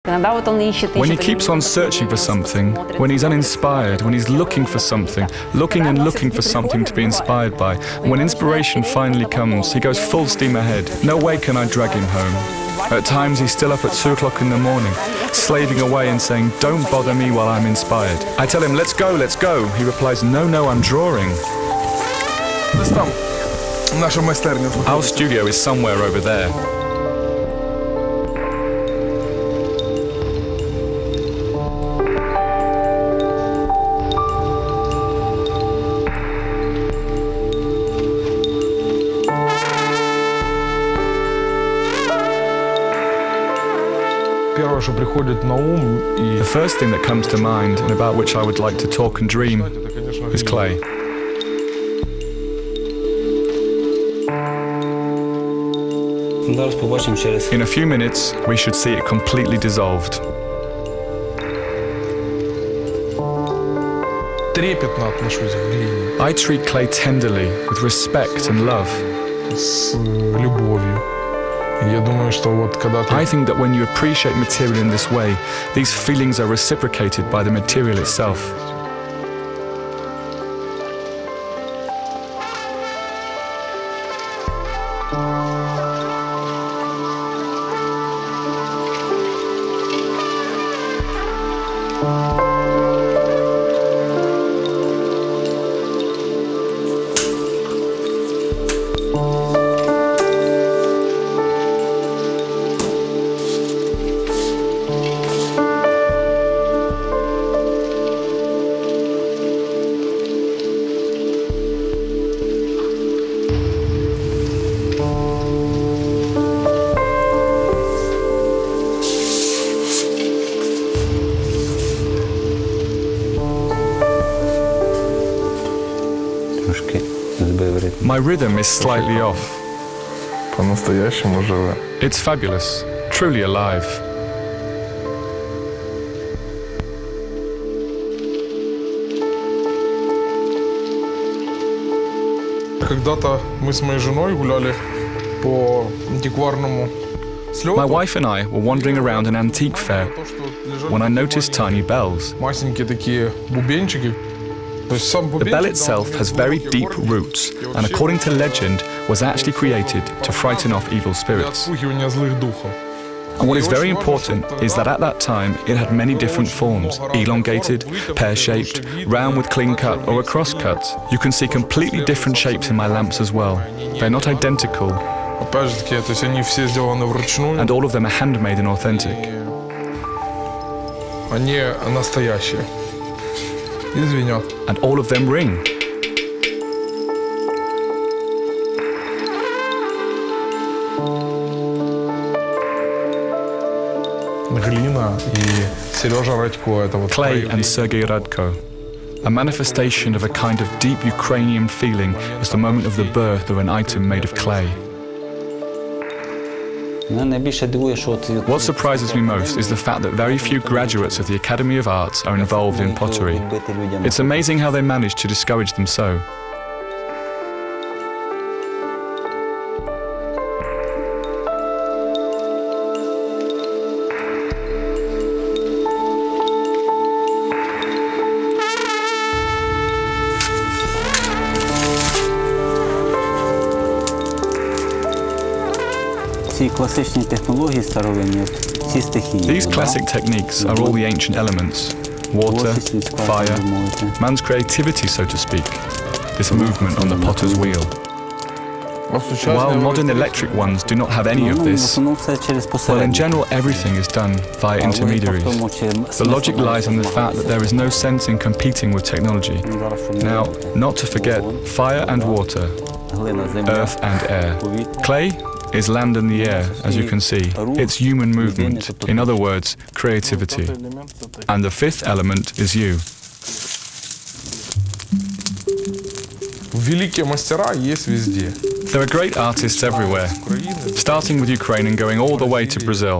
When he keeps on searching for something, when he's uninspired, when he's looking for something, looking and looking for something to be inspired by, when inspiration finally comes, he goes full steam ahead. No way can I drag him home. At times he's still up at 2 o'clock in the morning, slaving away and saying, "Don't bother me while I'm inspired." I tell him, let's go. He replies, no, I'm drawing. Our studio is somewhere over there. The first thing that comes to mind and about which I would like to talk and dream is clay. In a few minutes, we should see it completely dissolved. I treat clay tenderly, with respect and love. I think that when you appreciate material in this way, these feelings are reciprocated by the material itself. My rhythm is slightly off. It's fabulous, truly alive. My wife and I were wandering around an antique fair when I noticed tiny bells. The bell itself has very deep roots and, according to legend, was actually created to frighten off evil spirits. And what is very important is that at that time it had many different forms: elongated, pear-shaped, round with clean cut or a cross cut. You can see completely different shapes in my lamps as well. They're not identical, and all of them are handmade and authentic. And all of them ring. Clay and Sergei Radko. A manifestation of a kind of deep Ukrainian feeling as the moment of the birth of an item made of clay. What surprises me most is the fact that very few graduates of the Academy of Arts are involved in pottery. It's amazing how they manage to discourage them so. These classic techniques are all the ancient elements: water, fire, man's creativity, so to speak, this movement on the potter's wheel. While modern electric ones do not have any of this, well, in general, everything is done via intermediaries. The logic lies in the fact that there is no sense in competing with technology. Now, not to forget, fire and water, earth and air. Clay is land and the air, as you can see. It's human movement, in other words, creativity. And the fifth element is you. There are great artists everywhere, starting with Ukraine and going all the way to Brazil.